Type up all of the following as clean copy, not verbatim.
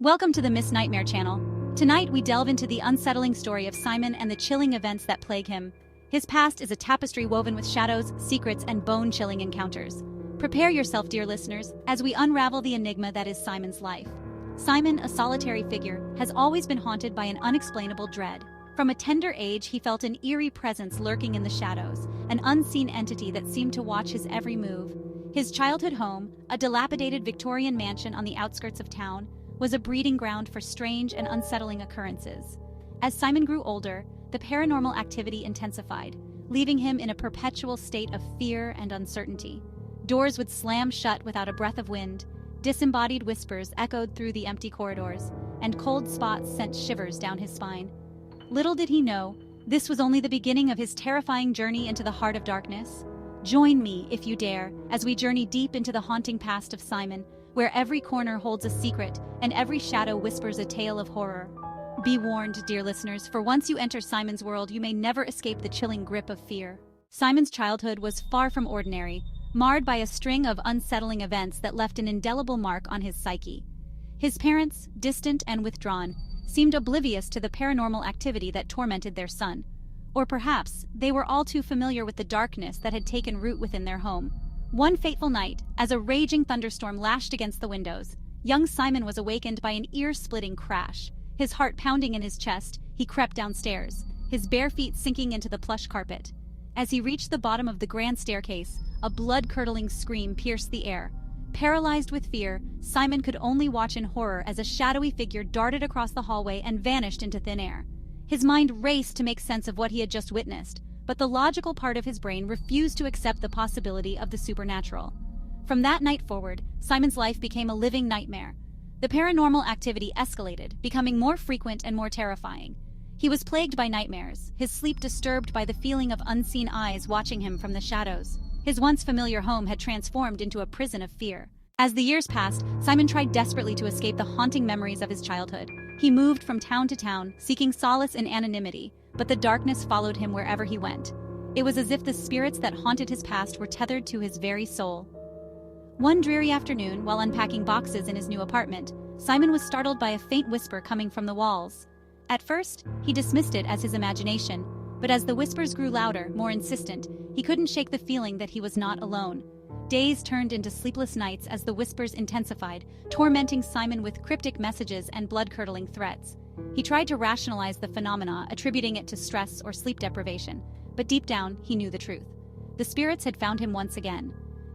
Welcome to the Miss Nightmare channel. Tonight we delve into the unsettling story of Simon and the chilling events that plague him. His past is a tapestry woven with shadows, secrets, and bone-chilling encounters. Prepare yourself, dear listeners, as we unravel the enigma that is Simon's life. Simon, a solitary figure, has always been haunted by an unexplainable dread. From a tender age, he felt an eerie presence lurking in the shadows, an unseen entity that seemed to watch his every move. His childhood home, a dilapidated Victorian mansion on the outskirts of town, was a breeding ground for strange and unsettling occurrences. As Simon grew older, the paranormal activity intensified, leaving him in a perpetual state of fear and uncertainty. Doors would slam shut without a breath of wind, disembodied whispers echoed through the empty corridors, and cold spots sent shivers down his spine. Little did he know, this was only the beginning of his terrifying journey into the heart of darkness. Join me, if you dare, as we journey deep into the haunting past of Simon, where every corner holds a secret and every shadow whispers a tale of horror. Be warned, dear listeners, for once you enter Simon's world, you may never escape the chilling grip of fear. Simon's childhood was far from ordinary, marred by a string of unsettling events that left an indelible mark on his psyche. His parents, distant and withdrawn, seemed oblivious to the paranormal activity that tormented their son. Or perhaps they were all too familiar with the darkness that had taken root within their home. One fateful night, as a raging thunderstorm lashed against the windows, young Simon was awakened by an ear-splitting crash. His heart pounding in his chest, he crept downstairs, his bare feet sinking into the plush carpet. As he reached the bottom of the grand staircase, a blood-curdling scream pierced the air. Paralyzed with fear, Simon could only watch in horror as a shadowy figure darted across the hallway and vanished into thin air. His mind raced to make sense of what he had just witnessed, but the logical part of his brain refused to accept the possibility of the supernatural. From that night forward, Simon's life became a living nightmare. The paranormal activity escalated, becoming more frequent and more terrifying. He was plagued by nightmares, his sleep disturbed by the feeling of unseen eyes watching him from the shadows. His once familiar home had transformed into a prison of fear. As the years passed, Simon tried desperately to escape the haunting memories of his childhood. He moved from town to town, seeking solace in anonymity, but the darkness followed him wherever he went. It was as if the spirits that haunted his past were tethered to his very soul. One dreary afternoon, while unpacking boxes in his new apartment, Simon was startled by a faint whisper coming from the walls. At first, he dismissed it as his imagination, but as the whispers grew louder, more insistent, he couldn't shake the feeling that he was not alone. Days turned into sleepless nights as the whispers intensified, tormenting Simon with cryptic messages and blood-curdling threats. He tried to rationalize the phenomena, attributing it to stress or sleep deprivation, but deep down, he knew the truth. The spirits had found him once again.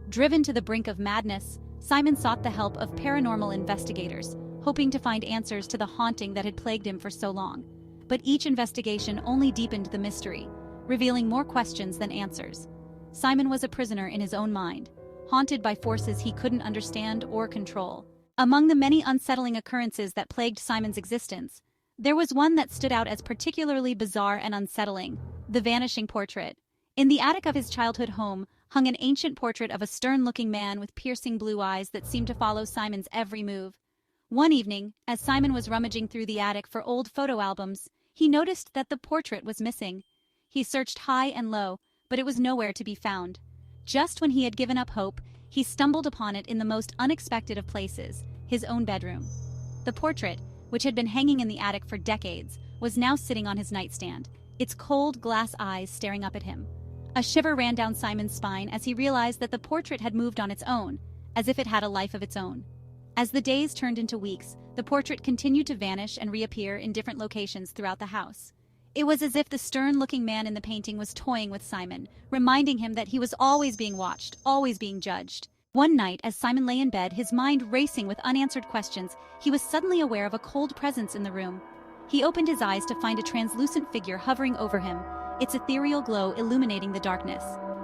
Driven to the brink of madness, Simon sought the help of paranormal investigators, hoping to find answers to the haunting that had plagued him for so long. But each investigation only deepened the mystery, revealing more questions than answers. Simon was a prisoner in his own mind, haunted by forces he couldn't understand or control. Among the many unsettling occurrences that plagued Simon's existence, there was one that stood out as particularly bizarre and unsettling: the vanishing portrait. In the attic of his childhood home hung an ancient portrait of a stern-looking man with piercing blue eyes that seemed to follow Simon's every move. One evening, as Simon was rummaging through the attic for old photo albums, he noticed that the portrait was missing. He searched high and low, but it was nowhere to be found. Just when he had given up hope, he stumbled upon it in the most unexpected of places, his own bedroom. The portrait, which had been hanging in the attic for decades, was now sitting on his nightstand, its cold glass eyes staring up at him. A shiver ran down Simon's spine as he realized that the portrait had moved on its own, as if it had a life of its own. As the days turned into weeks, the portrait continued to vanish and reappear in different locations throughout the house. It was as if the stern-looking man in the painting was toying with Simon, reminding him that he was always being watched, always being judged. One night, as Simon lay in bed, his mind racing with unanswered questions, he was suddenly aware of a cold presence in the room. He opened his eyes to find a translucent figure hovering over him, its ethereal glow illuminating the darkness.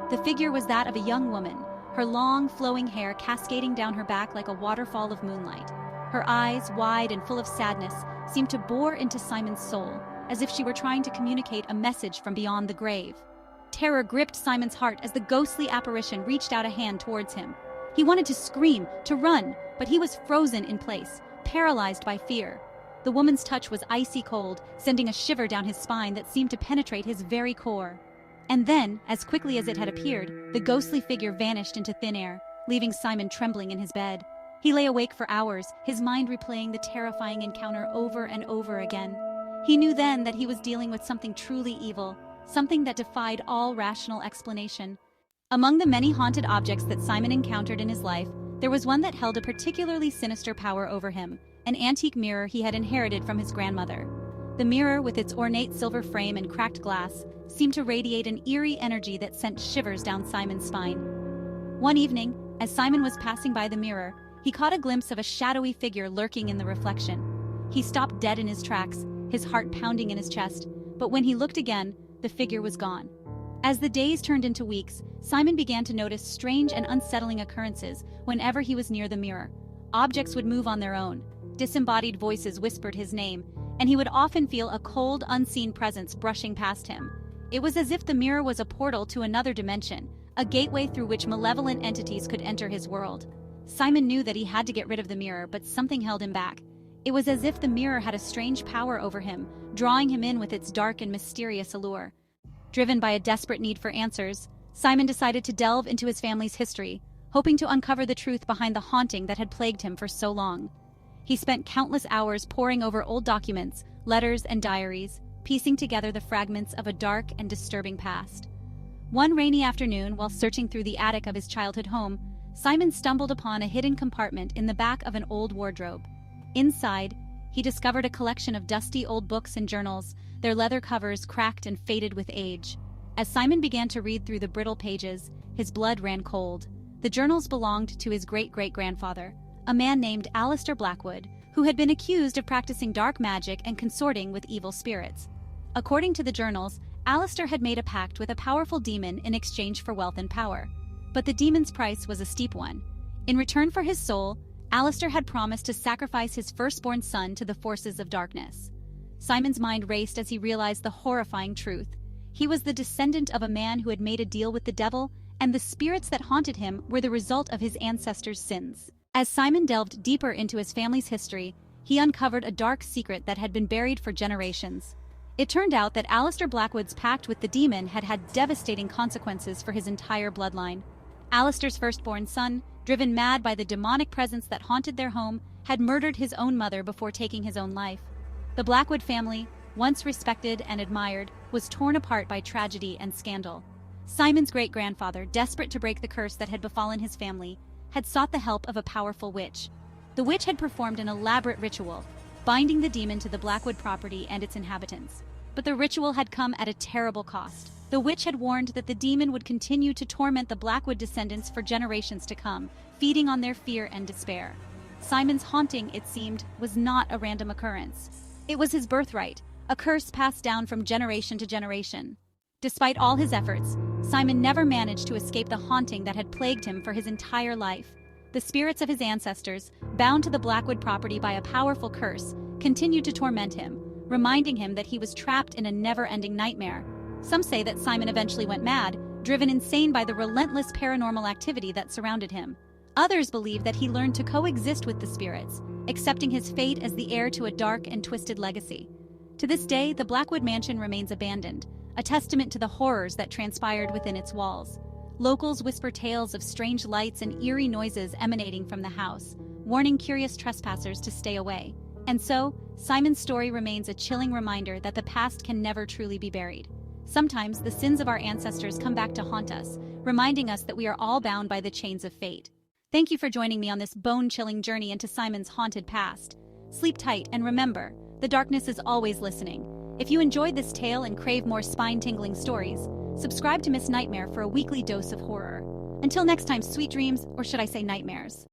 The figure was that of a young woman, her long, flowing hair cascading down her back like a waterfall of moonlight. Her eyes, wide and full of sadness, seemed to bore into Simon's soul, as if she were trying to communicate a message from beyond the grave. Terror gripped Simon's heart as the ghostly apparition reached out a hand towards him. He wanted to scream, to run, but he was frozen in place, paralyzed by fear. The woman's touch was icy cold, sending a shiver down his spine that seemed to penetrate his very core. And then, as quickly as it had appeared, the ghostly figure vanished into thin air, leaving Simon trembling in his bed. He lay awake for hours, his mind replaying the terrifying encounter over and over again. He knew then that he was dealing with something truly evil, something that defied all rational explanation. Among the many haunted objects that Simon encountered in his life, there was one that held a particularly sinister power over him, an antique mirror he had inherited from his grandmother. The mirror, with its ornate silver frame and cracked glass, seemed to radiate an eerie energy that sent shivers down Simon's spine. One evening, as Simon was passing by the mirror, he caught a glimpse of a shadowy figure lurking in the reflection. He stopped dead in his tracks, his heart pounding in his chest, but when he looked again, the figure was gone. As the days turned into weeks, Simon began to notice strange and unsettling occurrences whenever he was near the mirror. Objects would move on their own, disembodied voices whispered his name, and he would often feel a cold, unseen presence brushing past him. It was as if the mirror was a portal to another dimension, a gateway through which malevolent entities could enter his world. Simon knew that he had to get rid of the mirror, but something held him back. It was as if the mirror had a strange power over him, drawing him in with its dark and mysterious allure. Driven by a desperate need for answers, Simon decided to delve into his family's history, hoping to uncover the truth behind the haunting that had plagued him for so long. He spent countless hours poring over old documents, letters, and diaries, piecing together the fragments of a dark and disturbing past. One rainy afternoon, while searching through the attic of his childhood home, Simon stumbled upon a hidden compartment in the back of an old wardrobe. Inside, he discovered a collection of dusty old books and journals, their leather covers cracked and faded with age. As Simon began to read through the brittle pages, his blood ran cold. The journals belonged to his great-great-grandfather, a man named Alistair Blackwood, who had been accused of practicing dark magic and consorting with evil spirits. According to the journals, Alistair had made a pact with a powerful demon in exchange for wealth and power. But the demon's price was a steep one. In return for his soul, Alistair had promised to sacrifice his firstborn son to the forces of darkness. Simon's mind raced as he realized the horrifying truth. He was the descendant of a man who had made a deal with the devil, and the spirits that haunted him were the result of his ancestors' sins. As Simon delved deeper into his family's history, he uncovered a dark secret that had been buried for generations. It turned out that Alistair Blackwood's pact with the demon had had devastating consequences for his entire bloodline. Alistair's firstborn son, driven mad by the demonic presence that haunted their home, had murdered his own mother before taking his own life. The Blackwood family, once respected and admired, was torn apart by tragedy and scandal. Simon's great-grandfather, desperate to break the curse that had befallen his family, had sought the help of a powerful witch. The witch had performed an elaborate ritual, binding the demon to the Blackwood property and its inhabitants. But the ritual had come at a terrible cost. The witch had warned that the demon would continue to torment the Blackwood descendants for generations to come, feeding on their fear and despair. Simon's haunting, it seemed, was not a random occurrence. It was his birthright, a curse passed down from generation to generation. Despite all his efforts, Simon never managed to escape the haunting that had plagued him for his entire life. The spirits of his ancestors, bound to the Blackwood property by a powerful curse, continued to torment him, reminding him that he was trapped in a never-ending nightmare. Some say that Simon eventually went mad, driven insane by the relentless paranormal activity that surrounded him. Others believe that he learned to coexist with the spirits, accepting his fate as the heir to a dark and twisted legacy. To this day, the Blackwood mansion remains abandoned, a testament to the horrors that transpired within its walls. Locals whisper tales of strange lights and eerie noises emanating from the house, warning curious trespassers to stay away. And so, Simon's story remains a chilling reminder that the past can never truly be buried. Sometimes, the sins of our ancestors come back to haunt us, reminding us that we are all bound by the chains of fate. Thank you for joining me on this bone-chilling journey into Simon's haunted past. Sleep tight and remember, the darkness is always listening. If you enjoyed this tale and crave more spine-tingling stories, subscribe to Miss Nightmare for a weekly dose of horror. Until next time, sweet dreams, or should I say nightmares.